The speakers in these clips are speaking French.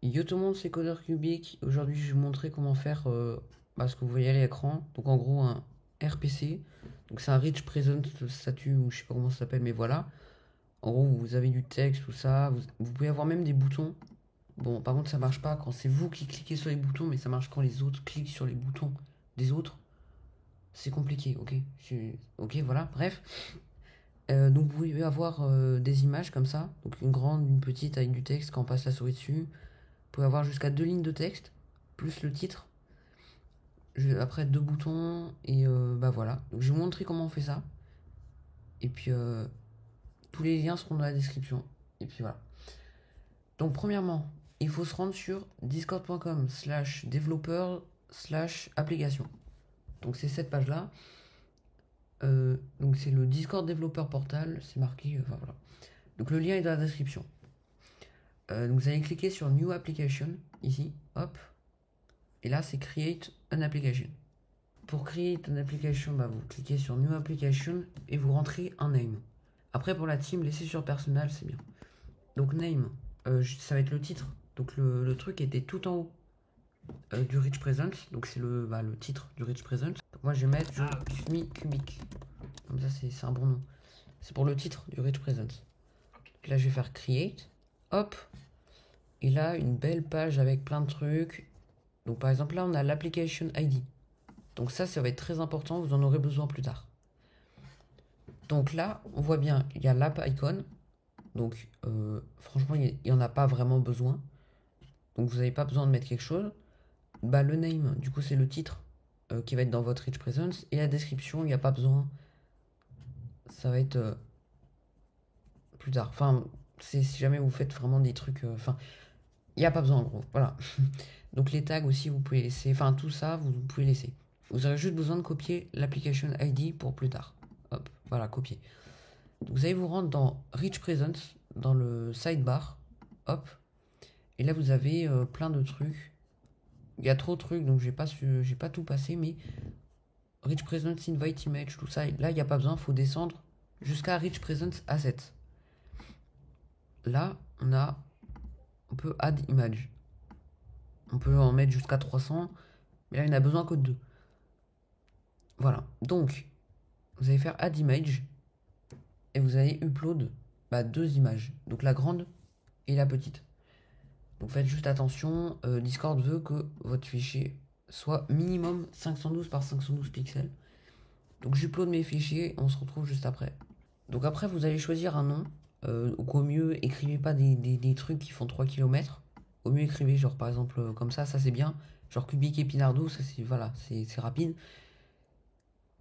Yo tout le monde, c'est Codeur Cubique. Aujourd'hui, je vais vous montrer comment faire ce que vous voyez à l'écran. Donc, en gros, un RPC. Donc, c'est un Rich Present Statue, ou je sais pas comment ça s'appelle, mais voilà. En gros, vous avez du texte, tout ça. Vous pouvez avoir même des boutons. Bon, par contre, ça marche pas quand c'est vous qui cliquez sur les boutons, mais ça marche quand les autres cliquent sur les boutons des autres. C'est compliqué, ok? Ok, voilà, bref. Donc, vous pouvez avoir des images comme ça. Donc, une grande, une petite avec du texte quand on passe la souris dessus. Vous pouvez avoir jusqu'à 2 lignes de texte, plus le titre. Après, 2 boutons, et bah voilà. Donc, je vais vous montrer comment on fait ça. Et puis, tous les liens seront dans la description. Et puis voilà. Donc, premièrement, il faut se rendre sur discord.com/développeur/application. Donc, c'est cette page-là. Donc, c'est le Discord développeur portal. C'est marqué, enfin voilà. Donc, le lien est dans la description. Donc, vous allez cliquer sur New Application, ici, hop. Et là, c'est Create an Application. Pour create an application, vous cliquez sur New Application et vous rentrez un name. Après, pour la team, laissez sur personnel, c'est bien. Donc, name, ça va être le titre. Donc, le truc était tout en haut du Rich Present. Donc, c'est le titre du Rich Present. Donc, moi, je vais mettre Smi Cubic. Comme ça, c'est un bon nom. C'est pour le titre du Rich Present. Donc, là, je vais faire Create. Hop. Et là, une belle page avec plein de trucs. Donc, par exemple, là, on a l'application ID. Donc ça va être très important, vous en aurez besoin plus tard. Donc là, on voit bien, il y a l'app icon. Donc franchement, il n'y en a pas vraiment besoin. Donc vous n'avez pas besoin de mettre quelque chose. Le name, du coup, c'est le titre qui va être dans votre Rich Presence. Et la description, il n'y a pas besoin. Ça va être plus tard. Enfin, si jamais vous faites vraiment des trucs... Enfin, il n'y a pas besoin en gros. Voilà. Donc les tags aussi, vous pouvez laisser. Enfin, tout ça, vous pouvez laisser. Vous aurez juste besoin de copier l'application ID pour plus tard. Hop, voilà, copier. Donc vous allez vous rendre dans Rich Presence, dans le sidebar. Hop. Et là, vous avez plein de trucs. Il y a trop de trucs, donc j'ai pas tout passé, mais Rich Presence, Invite Image, tout ça. Là, il n'y a pas besoin, il faut descendre jusqu'à Rich Presence Asset. Là, on peut add image. On peut en mettre jusqu'à 300, mais là, il n'y en a besoin que de 2. Voilà. Donc, vous allez faire add image et vous allez upload 2 images. Donc la grande et la petite. Donc faites juste attention, Discord veut que votre fichier soit minimum 512 par 512 pixels. Donc j'upload mes fichiers, on se retrouve juste après. Donc après vous allez choisir un nom, au mieux écrivez pas des trucs qui font 3 km. Au mieux écrivez genre par exemple comme ça c'est bien. Genre Cubic et Pinardo, ça c'est voilà, c'est rapide.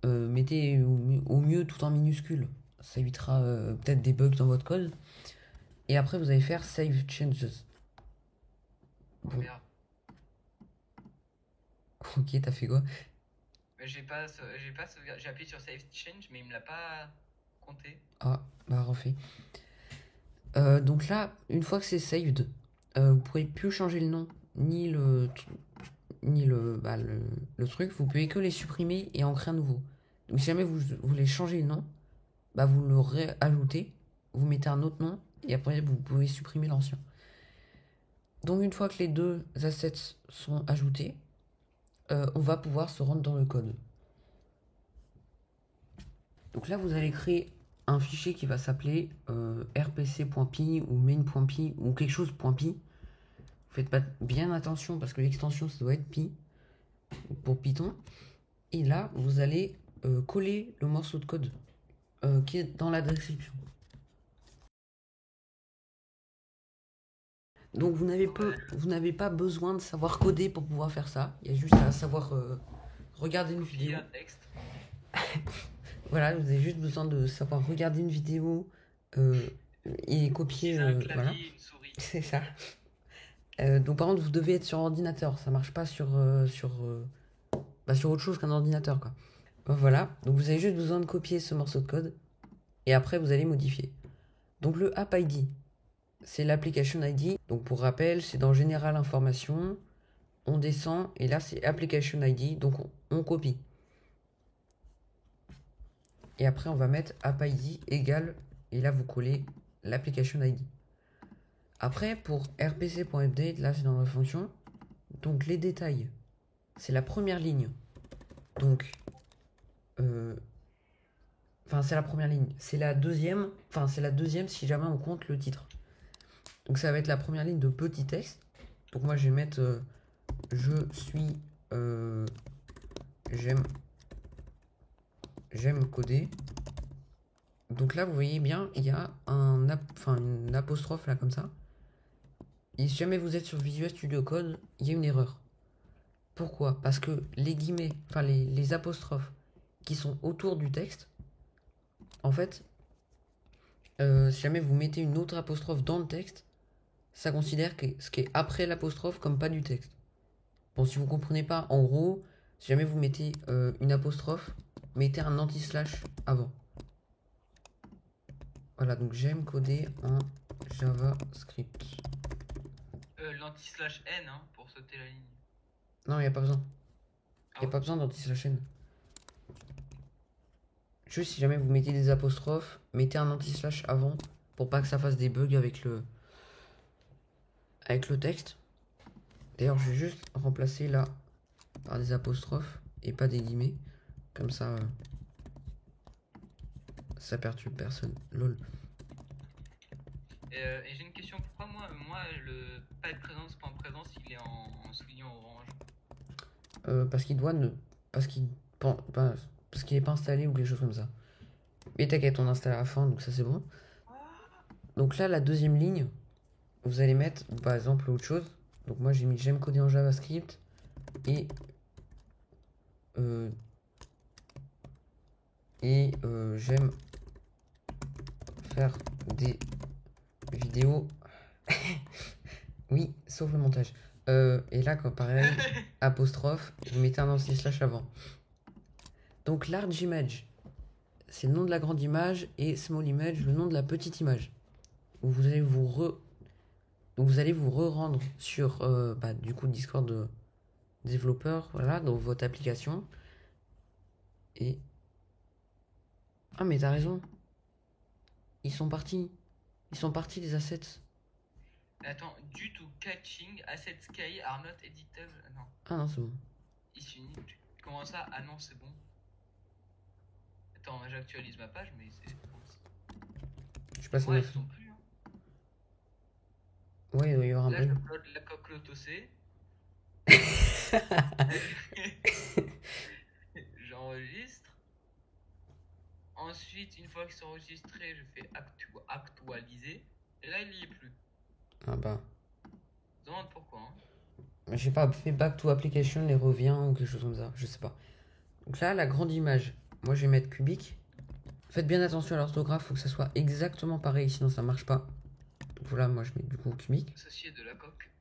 Mettez au mieux tout en minuscule. Ça évitera peut-être des bugs dans votre code. Et après vous allez faire Save Changes. Bon. Merde. Ok, t'as fait quoi? J'ai appuyé sur Save Change, mais il me l'a pas compté. Ah, refait. Donc là, une fois que c'est saved, vous pourrez plus changer le nom, ni le truc. Vous pouvez que les supprimer et en créer un nouveau. Donc si jamais vous voulez changer le nom, vous le réajoutez, vous mettez un autre nom, et après vous pouvez supprimer l'ancien. Donc une fois que les 2 assets sont ajoutés, on va pouvoir se rendre dans le code. Donc là, vous allez créer un fichier qui va s'appeler rpc.py ou main.py ou quelque chose.py. Faites pas bien attention parce que l'extension ça doit être py pour Python. Et là, vous allez coller le morceau de code qui est dans la description. Donc vous n'avez pas besoin de savoir coder pour pouvoir faire ça. Il y a juste à savoir regarder une vidéo. Voilà, vous avez juste besoin de savoir regarder une vidéo et copier. Voilà. C'est ça. Donc par contre, vous devez être sur ordinateur. Ça marche pas sur autre chose qu'un ordinateur, quoi. Voilà. Donc vous avez juste besoin de copier ce morceau de code et après vous allez modifier. Donc le app ID, c'est l'application ID. Donc pour rappel, c'est dans Général Information. On descend et là c'est Application ID. Donc on copie. Et après on va mettre app ID égale et là vous collez l'application ID. Après, pour rpc.update, là c'est dans la fonction. Donc les détails, c'est la première ligne. Donc, enfin c'est la première ligne. C'est la deuxième, enfin c'est la deuxième si jamais on compte le titre. Donc ça va être la première ligne de petit texte. Donc moi je vais mettre je suis j'aime coder. Donc là vous voyez bien il y a une apostrophe là comme ça. Et si jamais vous êtes sur Visual Studio Code, il y a une erreur. Pourquoi? Parce que les guillemets, enfin les apostrophes qui sont autour du texte, en fait, si jamais vous mettez une autre apostrophe dans le texte, ça considère que ce qui est après l'apostrophe comme pas du texte. Bon, si vous comprenez pas, en gros, si jamais vous mettez une apostrophe, mettez un anti-slash avant. Voilà, donc j'aime coder en JavaScript. L'anti-slash N hein, pour sauter la ligne. Non, il n'y a pas besoin. Il Ah n'y a ouais. pas besoin d'anti-slash N. Juste si jamais vous mettez des apostrophes, mettez un anti-slash avant pour pas que ça fasse des bugs avec le texte. D'ailleurs, je vais juste remplacer là par des apostrophes et pas des guillemets. Comme ça, ça perturbe personne. Lol. Et j'ai une question. Pourquoi moi le pas être présent, c'est pas en présence, il est en soulignon orange? Parce qu'il doit ne. Parce qu'il parce qu'il est pas installé ou quelque chose comme ça. Mais t'inquiète, on installe à la fin, donc ça c'est bon. Donc là, la deuxième ligne, vous allez mettre par exemple autre chose. Donc moi j'ai mis j'aime coder en JavaScript et j'aime faire des vidéos. Oui, sauf le montage. Et là, quand pareil, apostrophe, vous mettez un anti-slash avant. Donc large image, c'est le nom de la grande image et small image, le nom de la petite image. Vous allez donc vous allez vous re-rendre sur du coup Discord de développeur, voilà, dans votre application. Et ah mais t'as raison. Ils sont partis les assets. Attends, due to catching, assets sky are not editable. Non, Ah non, c'est bon. is unique. Comment ça? Ah non, c'est bon. Attends, j'actualise ma page, mais c'est. Je sais pas si on Ouais, a ils fait. sont plus. Hein. Ouais, il doit y avoir un Là, je bug. upload la coque lotocée. J'enregistre. Ensuite, une fois que c'est enregistré, je fais actualiser. Et là, il y est plus. Ah bah. Je me demande pourquoi. Hein. J'ai pas fait back to application et revient ou quelque chose comme ça, je sais pas. Donc là, la grande image, moi je vais mettre cubique. Faites bien attention à l'orthographe, faut que ça soit exactement pareil, sinon ça marche pas. Donc voilà, moi je mets du coup cubique. Associé de la coque.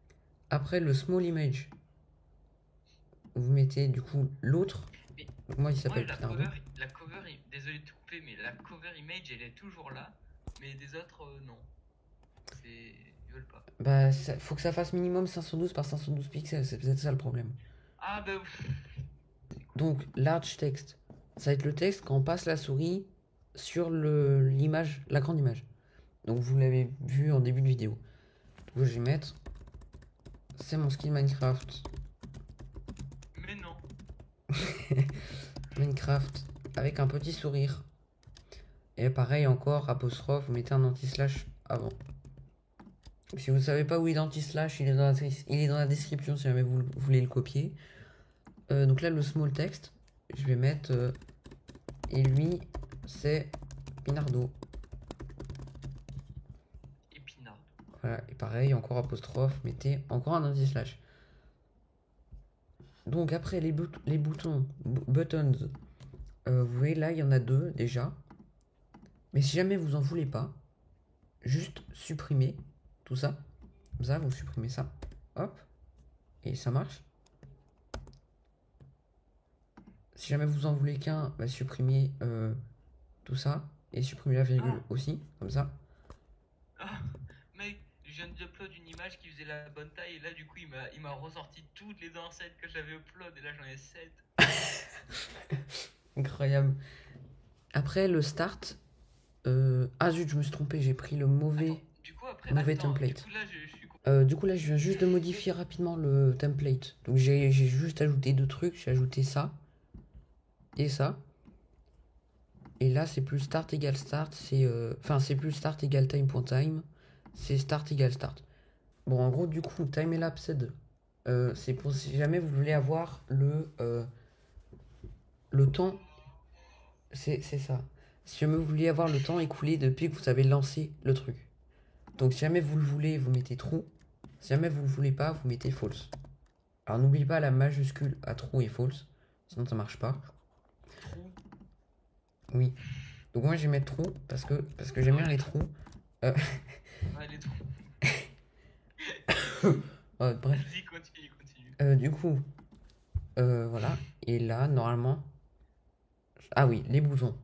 Après le small image, vous mettez du coup l'autre. Donc moi il s'appelle la Pinardo. cover, désolé de te couper, mais la cover image elle est toujours là, mais des autres non. Ils veulent pas. Bah faut que ça fasse minimum 512 par 512 pixels, c'est peut-être ça le problème. Ah bah Donc large text, ça va être le texte quand on passe la souris sur l'image, la grande image. Donc vous l'avez vu en début de vidéo. Donc je vais mettre, c'est mon skin Minecraft. Mais non. Minecraft avec un petit sourire. Et pareil encore, apostrophe, vous mettez un anti-slash avant. Si vous ne savez pas où est l'anti-slash, il est dans la description si jamais vous voulez le copier. Donc là, le small text, je vais mettre et lui, c'est Pinardo. Épinardo. Voilà, et pareil, encore apostrophe, mettez encore un anti-slash. Donc après les buttons, vous voyez là, il y en a deux déjà. Mais si jamais vous en voulez pas, juste supprimez tout ça. Comme ça, vous supprimez ça. Hop. Et ça marche. Si jamais vous en voulez qu'un, bah, supprimez tout ça. Et supprimez la virgule aussi. Comme ça. Ah, mec, je viens d'upload une image qui faisait la bonne taille. Et là, du coup, il m'a ressorti toutes les ancêtres que j'avais upload. Et là, j'en ai 7. Incroyable. Après, le start. Ah zut, je me suis trompé. J'ai pris le mauvais. Attends, du coup, après, mauvais attends, template. Du coup, là, je suis. Du coup là je viens juste de modifier rapidement le template. Donc j'ai juste ajouté deux trucs, j'ai ajouté ça et ça. Et là c'est plus start égale start, c'est plus start égale time.time, c'est start égale start. Bon en gros du coup time elapsed, c'est pour si jamais vous voulez avoir le temps, c'est ça. Si jamais vous voulez avoir le temps écoulé depuis que vous avez lancé le truc. Donc si jamais vous le voulez, vous mettez true. Si jamais vous le voulez pas, vous mettez false. Alors n'oubliez pas la majuscule à true et false, sinon ça marche pas. Trou. Oui. Donc moi je vais mettre true parce que j'aime bien les trous. Ouais, les trous. Bref. Vas-y, continue. Du coup, voilà. Et là, normalement. Ah oui, les boutons.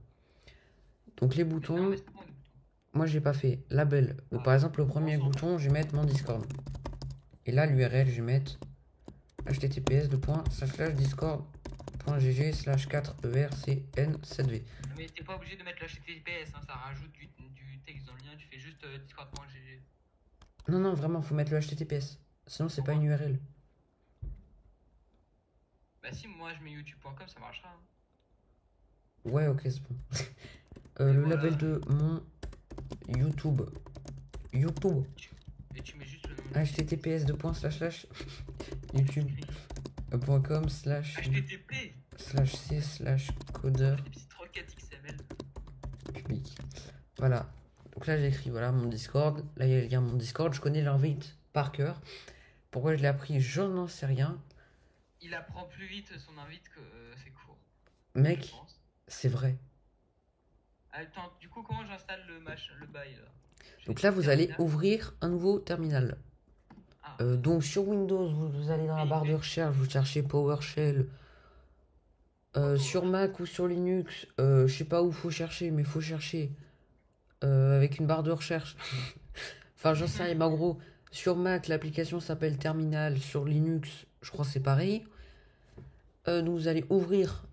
Donc les Mais non, boutons, mais c'est bon, les boutons. moi j'ai pas fait label. Donc par exemple, le premier Bonjour. bouton, je vais mettre mon Discord. Et là, l'URL, je vais mettre https://discord.gg/4ercn7v. Mais t'es pas obligé de mettre l'HTTPS, hein, ça rajoute du texte dans le lien, tu fais juste discord.gg. Non, vraiment, faut mettre le HTTPS. Sinon, c'est pas une URL. Bah si, moi je mets youtube.com, ça marchera. Hein. Ouais, ok, c'est bon. Et Le voilà. label de mon YouTube. Et tu mets juste le nom. https://youtube.com/c/coder Des petites requêtes XML. public. Voilà. Donc là, j'ai écrit voilà mon Discord. Là, il y a le lien mon Discord. Je connais l'invite par cœur. Pourquoi je l'ai appris, je n'en sais rien. Il apprend plus vite son invite que ses cours. Mec, c'est vrai. Attends, du coup, comment j'installe le bail là? Donc là, vous allez ouvrir un nouveau terminal. Ah. Donc sur Windows, vous allez dans la barre de recherche, vous cherchez PowerShell. Sur Mac ou sur Linux, je sais pas où faut chercher, mais faut chercher avec une barre de recherche. Enfin, j'en sais rien, mais en gros, sur Mac, l'application s'appelle Terminal. Sur Linux, je crois que c'est pareil. Donc vous allez ouvrir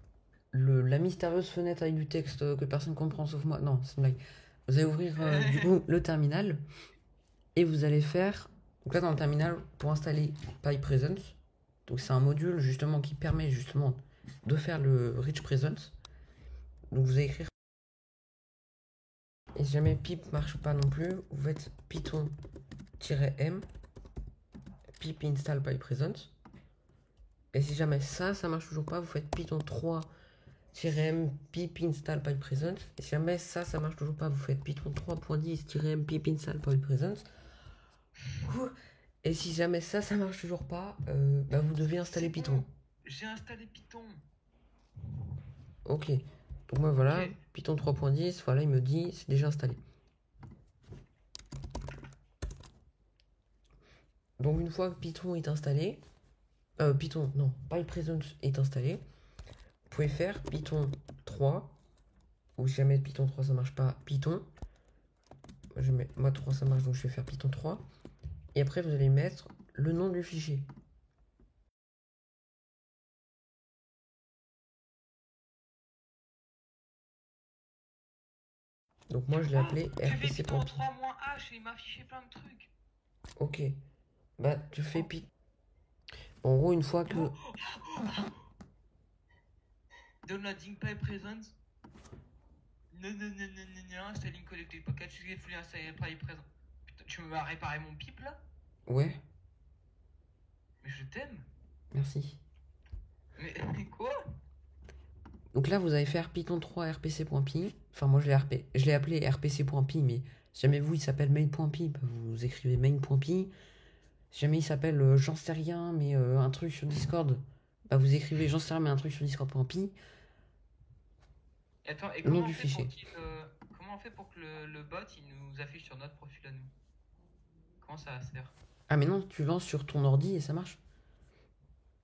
la mystérieuse fenêtre avec du texte que personne comprend sauf moi. Non, c'est une blague. Vous allez ouvrir du coup le terminal et vous allez faire. Donc là, dans le terminal, pour installer PyPresence, donc c'est un module justement qui permet justement de faire le Rich Presence. Donc vous allez écrire. Et si jamais pip marche pas non plus, vous faites python-m pip install PyPresence. Et si jamais ça marche toujours pas, vous faites python 3-m pip install PyPresence. Et si jamais ça marche toujours pas, vous faites python 3.10-m pip install PyPresence. Et si jamais ça marche toujours pas, bah vous devez installer Python. Bon. J'ai installé Python. Ok. Donc moi voilà, Okay. Python 3.10, voilà, il me dit c'est déjà installé. Donc une fois que Python est installé, PyPresence est installé, vous pouvez faire Python 3, ou si jamais Python 3 ça marche pas, Python. Moi 3 ça marche, donc je vais faire Python 3. Et après vous allez mettre le nom du fichier. Donc moi je l'ai appelé RPC. Python 3-H et il m'a affiché plein de trucs. Ok. Bah tu fais Python. En gros, une fois que. Downloading PyPresence. Non, installing collected package, successfully installé PyPresence. Putain, tu me vas réparer mon pipe là? Ouais. Mais je t'aime. Merci. Mais quoi? Donc là, vous allez faire Python 3 rpc.py. Enfin, moi, je l'ai appelé rpc.py, mais si jamais vous, il s'appelle main.py, bah, vous écrivez main.py. Si jamais il s'appelle j'en sais rien, mais un truc sur Discord, bah, vous écrivez j'en sais rien, mais un truc sur Discord.py. Attends, et nom du fichier. Comment on fait pour que le bot il nous affiche sur notre profil à nous? Comment ça va se faire? Ah, mais non, tu lances sur ton ordi et ça marche.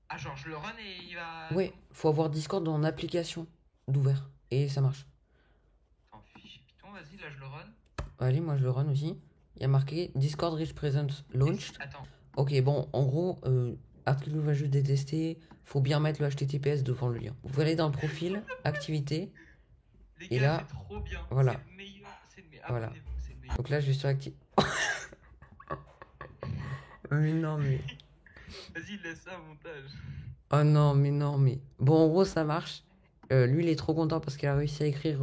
Ah, genre je le run et il va. Ouais, faut avoir Discord en application d'ouvert et ça marche. Attends, fichier Python, vas-y, là je le run. Allez, moi je le run aussi. Il y a marqué Discord Rich Presence Launched. Attends. Ok, bon, en gros, Artclou va juste détester. Faut bien mettre le HTTPS devant le lien. Vous allez dans le profil, activité. Les et gars, là, c'est trop bien. voilà. C'est le meilleur. Voilà. Abonnez-vous, c'est le meilleur. Donc là, je vais sur activité. Mais non, mais. Vas-y, laisse ça au montage. Oh non, mais non, mais. Bon, en gros, ça marche. Lui, il est trop content parce qu'il a réussi à écrire.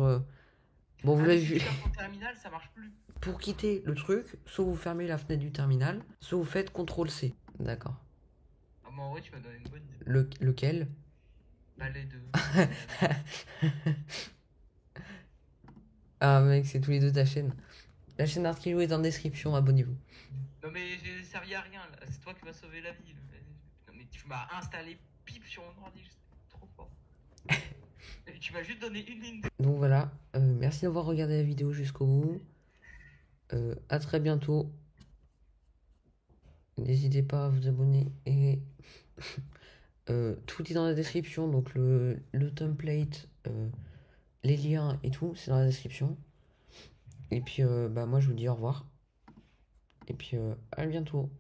Bon, vous Ah, mais l'avez si tu vu. fermes ton terminal, ça marche plus. Pour quitter le truc, soit vous fermez la fenêtre du terminal, soit vous faites CTRL-C. D'accord. Ah, mais en vrai, tu m'as donné une bonne idée. Lequel? Bah, les deux. Ah, mec, c'est tous les deux ta chaîne. La chaîne Artkilo est en description, abonnez-vous. Non, mais j'ai servi à rien là. C'est toi qui m'as sauvé la vie. Non, mais tu m'as installé pipe sur mon ordi. J'étais trop fort. Et tu m'as juste donné une ligne de. Donc voilà, merci d'avoir regardé la vidéo jusqu'au bout. À très bientôt. N'hésitez pas à vous abonner et tout est dans la description, donc le template, les liens et tout, c'est dans la description. Et puis bah moi je vous dis au revoir. Et puis à bientôt.